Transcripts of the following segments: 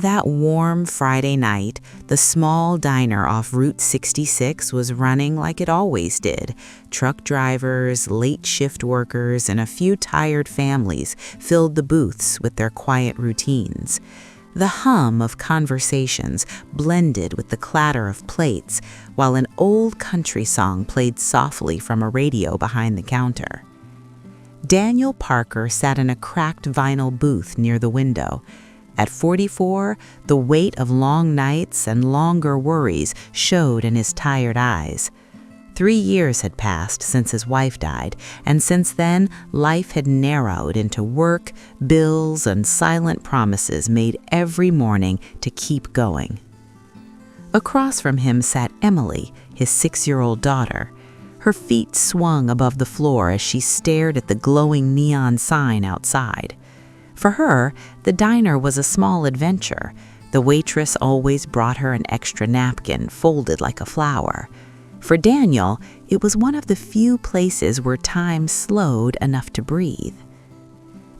That warm Friday night, the small diner off Route 66 was running like it always did. Truck drivers, late shift workers, and a few tired families filled the booths with their quiet routines. The hum of conversations blended with the clatter of plates, while an old country song played softly from a radio behind the counter. Daniel Parker sat in a cracked vinyl booth near the window. At 44, the weight of long nights and longer worries showed in his tired eyes. 3 years had passed since his wife died, and since then, life had narrowed into work, bills, and silent promises made every morning to keep going. Across from him sat Emily, his 6-year-old daughter. Her feet swung above the floor as she stared at the glowing neon sign outside. For her, the diner was a small adventure. The waitress always brought her an extra napkin folded like a flower. For Daniel, it was one of the few places where time slowed enough to breathe.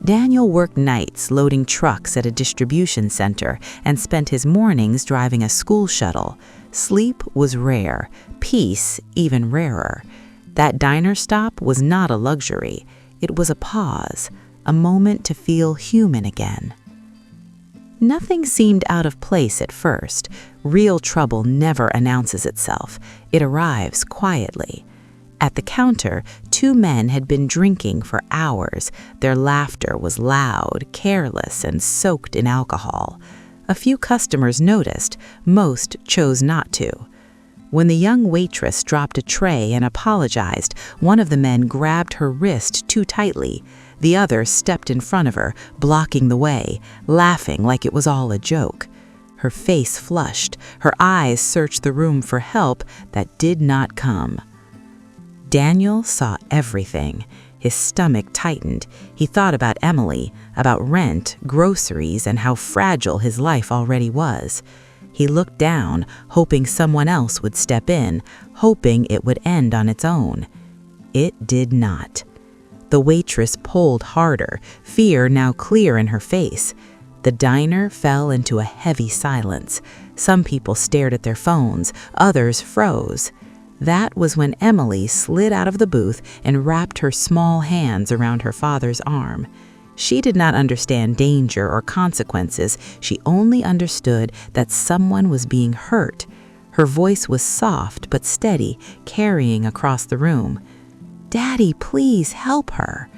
Daniel worked nights loading trucks at a distribution center and spent his mornings driving a school shuttle. Sleep was rare, peace even rarer. That diner stop was not a luxury. It was a pause, a moment to feel human again. Nothing seemed out of place at first. Real trouble never announces itself. It arrives quietly. At the counter, 2 men had been drinking for hours. Their laughter was loud, careless, and soaked in alcohol. A few customers noticed. Most chose not to. When the young waitress dropped a tray and apologized, one of the men grabbed her wrist too tightly. The other stepped in front of her, blocking the way, laughing like it was all a joke. Her face flushed. Her eyes searched the room for help that did not come. Daniel saw everything. His stomach tightened. He thought about Emily, about rent, groceries, and how fragile his life already was. He looked down, hoping someone else would step in, hoping it would end on its own. It did not. The waitress pulled harder, fear now clear in her face. The diner fell into a heavy silence. Some people stared at their phones, others froze. That was when Emily slid out of the booth and wrapped her small hands around her father's arm. She did not understand danger or consequences. She only understood that someone was being hurt. Her voice was soft but steady, carrying across the room. "Daddy, please help her."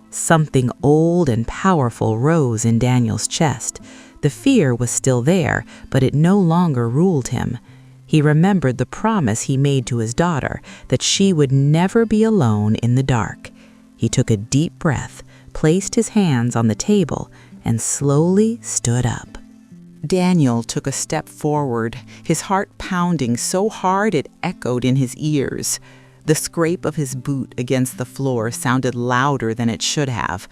Something old and powerful rose in Daniel's chest. The fear was still there, but it no longer ruled him. He remembered the promise he made to his daughter that she would never be alone in the dark. He took a deep breath, placed his hands on the table, and slowly stood up. Daniel took a step forward, his heart pounding so hard it echoed in his ears. The scrape of his boot against the floor sounded louder than it should have.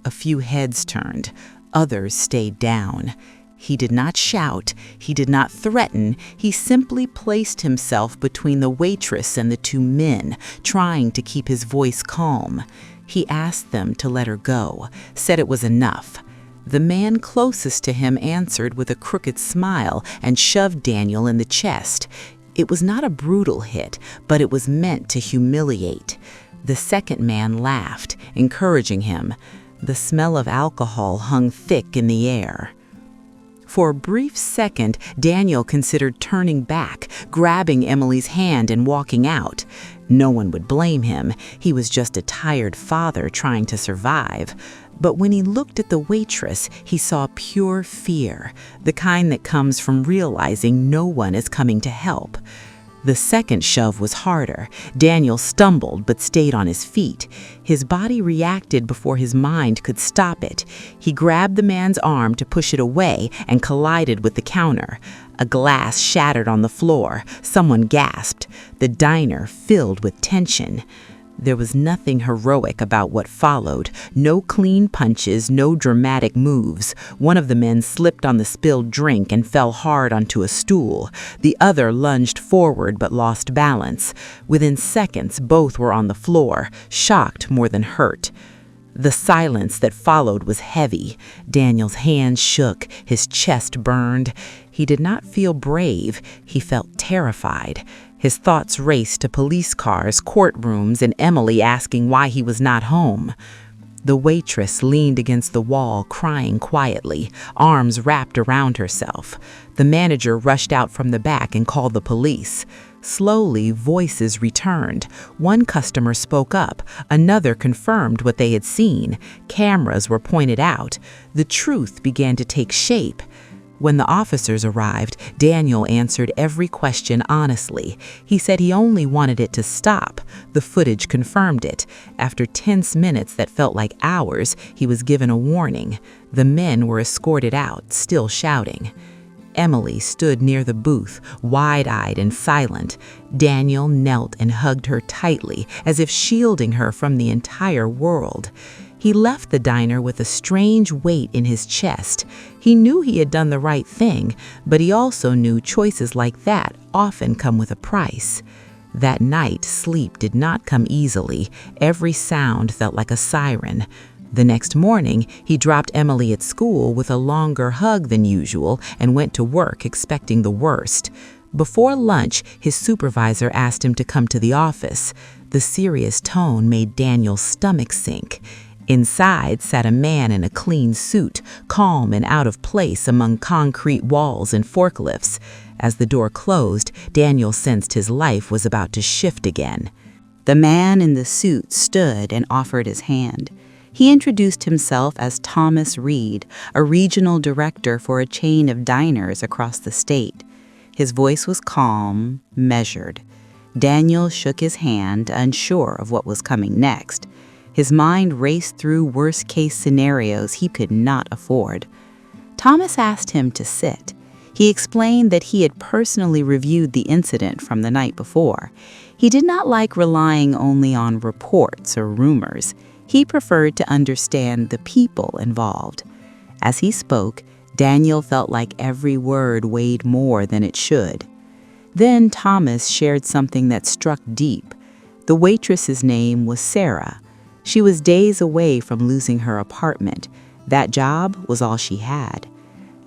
A few heads turned, others stayed down. He did not shout, he did not threaten, he simply placed himself between the waitress and the 2 men, trying to keep his voice calm. He asked them to let her go, said it was enough. The man closest to him answered with a crooked smile and shoved Daniel in the chest. It was not a brutal hit, but it was meant to humiliate. The second man laughed, encouraging him. The smell of alcohol hung thick in the air. For a brief second, Daniel considered turning back, grabbing Emily's hand and walking out. No one would blame him. He was just a tired father trying to survive. But when he looked at the waitress, he saw pure fear, the kind that comes from realizing no one is coming to help. The second shove was harder. Daniel stumbled but stayed on his feet. His body reacted before his mind could stop it. He grabbed the man's arm to push it away and collided with the counter. A glass shattered on the floor. Someone gasped. The diner filled with tension. There was nothing heroic about what followed. No clean punches, no dramatic moves. One of the men slipped on the spilled drink and fell hard onto a stool. The other lunged forward but lost balance. Within seconds, both were on the floor, shocked more than hurt. The silence that followed was heavy. Daniel's hands shook, his chest burned. He did not feel brave, he felt terrified. His thoughts raced to police cars, courtrooms, and Emily asking why he was not home. The waitress leaned against the wall, crying quietly, arms wrapped around herself. The manager rushed out from the back and called the police. Slowly, voices returned. One customer spoke up. Another confirmed what they had seen. Cameras were pointed out. The truth began to take shape. When the officers arrived, Daniel answered every question honestly. He said he only wanted it to stop. The footage confirmed it. After tense minutes that felt like hours, he was given a warning. The men were escorted out, still shouting. Emily stood near the booth, wide-eyed and silent. Daniel knelt and hugged her tightly, as if shielding her from the entire world. He left the diner with a strange weight in his chest. He knew he had done the right thing, but he also knew choices like that often come with a price. That night, sleep did not come easily. Every sound felt like a siren. The next morning, he dropped Emily at school with a longer hug than usual and went to work expecting the worst. Before lunch, his supervisor asked him to come to the office. The serious tone made Daniel's stomach sink. Inside sat a man in a clean suit, calm and out of place among concrete walls and forklifts. As the door closed, Daniel sensed his life was about to shift again. The man in the suit stood and offered his hand. He introduced himself as Thomas Reed, a regional director for a chain of diners across the state. His voice was calm, measured. Daniel shook his hand, unsure of what was coming next. His mind raced through worst-case scenarios he could not afford. Thomas asked him to sit. He explained that he had personally reviewed the incident from the night before. He did not like relying only on reports or rumors. He preferred to understand the people involved. As he spoke, Daniel felt like every word weighed more than it should. Then Thomas shared something that struck deep. The waitress's name was Sarah. She was days away from losing her apartment. That job was all she had.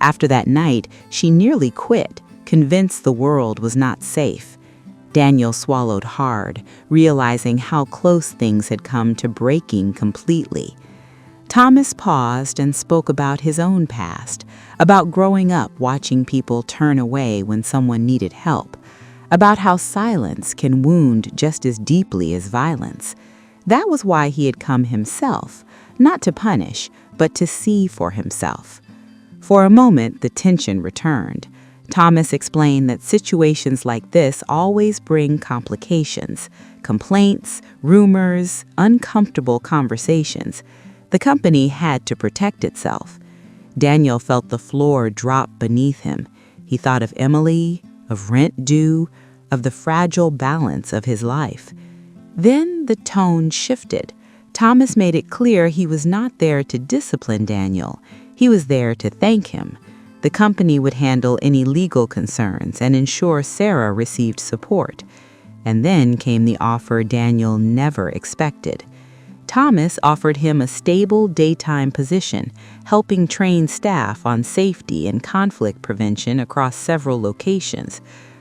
After that night, she nearly quit, convinced the world was not safe. Daniel swallowed hard, realizing how close things had come to breaking completely. Thomas paused and spoke about his own past, about growing up watching people turn away when someone needed help, about how silence can wound just as deeply as violence. That was why he had come himself, not to punish, but to see for himself. For a moment, the tension returned. Thomas explained that situations like this always bring complications, complaints, rumors, uncomfortable conversations. The company had to protect itself. Daniel felt the floor drop beneath him. He thought of Emily, of rent due, of the fragile balance of his life. Then the tone shifted. Thomas made it clear he was not there to discipline Daniel. He was there to thank him. The company would handle any legal concerns and ensure Sarah received support. And then came the offer Daniel never expected. Thomas offered him a stable daytime position, helping train staff on safety and conflict prevention across several locations,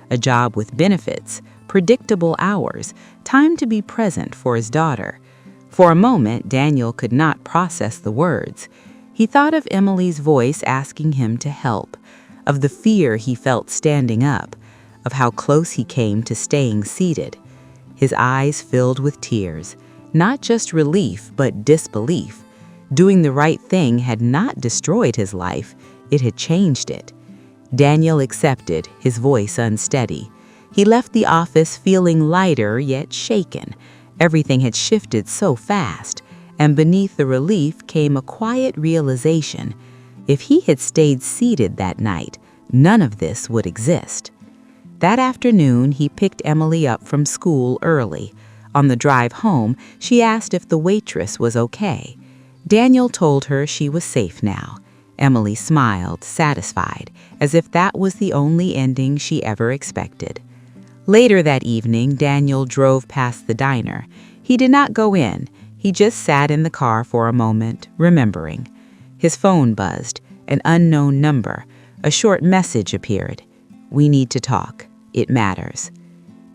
a job with benefits, predictable hours, time to be present for his daughter. For a moment, Daniel could not process the words. He thought of Emily's voice asking him to help, of the fear he felt standing up, of how close he came to staying seated. His eyes filled with tears, not just relief, but disbelief. Doing the right thing had not destroyed his life, it had changed it. Daniel accepted, his voice unsteady. He left the office feeling lighter yet shaken. Everything had shifted so fast, and beneath the relief came a quiet realization. If he had stayed seated that night, none of this would exist. That afternoon, he picked Emily up from school early. On the drive home, she asked if the waitress was okay. Daniel told her she was safe now. Emily smiled, satisfied, as if that was the only ending she ever expected. Later that evening, Daniel drove past the diner. He did not go in. He just sat in the car for a moment, remembering. His phone buzzed, an unknown number. A short message appeared. "We need to talk. It matters."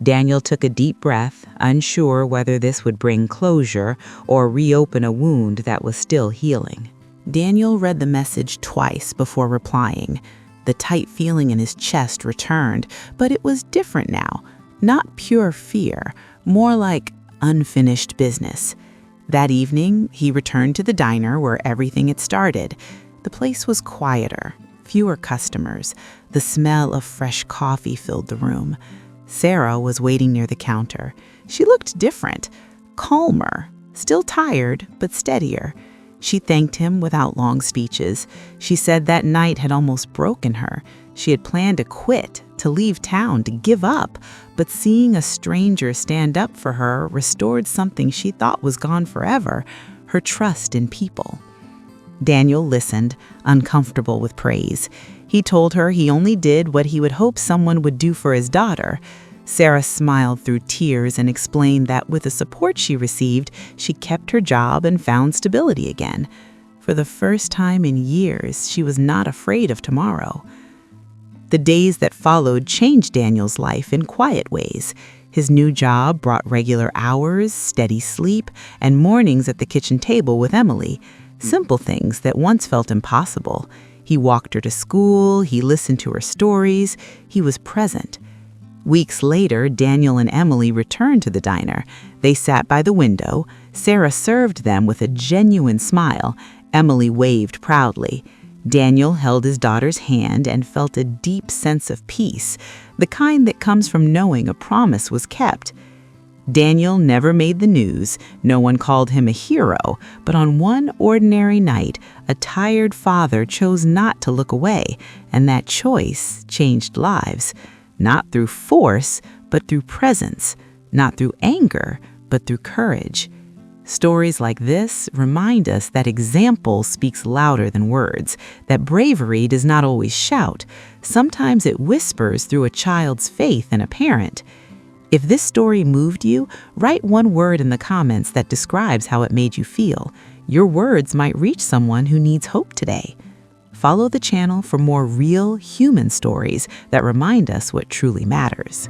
Daniel took a deep breath, unsure whether this would bring closure or reopen a wound that was still healing. Daniel read the message twice before replying. The tight feeling in his chest returned, but it was different now. Not pure fear, more like unfinished business. That evening, he returned to the diner where everything had started. The place was quieter, fewer customers. The smell of fresh coffee filled the room. Sarah was waiting near the counter. She looked different, calmer, still tired, but steadier. She thanked him without long speeches. She said that night had almost broken her. She had planned to quit, to leave town, to give up, but seeing a stranger stand up for her restored something she thought was gone forever, her trust in people. Daniel listened, uncomfortable with praise. He told her he only did what he would hope someone would do for his daughter. Sarah smiled through tears and explained that with the support she received, she kept her job and found stability again. For the first time in years, she was not afraid of tomorrow. The days that followed changed Daniel's life in quiet ways. His new job brought regular hours, steady sleep, and mornings at the kitchen table with Emily. Simple things that once felt impossible. He walked her to school, he listened to her stories, he was present. Weeks later, Daniel and Emily returned to the diner. They sat by the window. Sarah served them with a genuine smile. Emily waved proudly. Daniel held his daughter's hand and felt a deep sense of peace, the kind that comes from knowing a promise was kept. Daniel never made the news. No one called him a hero, but on one ordinary night, a tired father chose not to look away, and that choice changed lives. Not through force, but through presence. Not through anger, but through courage. Stories like this remind us that example speaks louder than words, that bravery does not always shout. Sometimes it whispers through a child's faith in a parent. If this story moved you, write one word in the comments that describes how it made you feel. Your words might reach someone who needs hope today. Follow the channel for more real human stories that remind us what truly matters.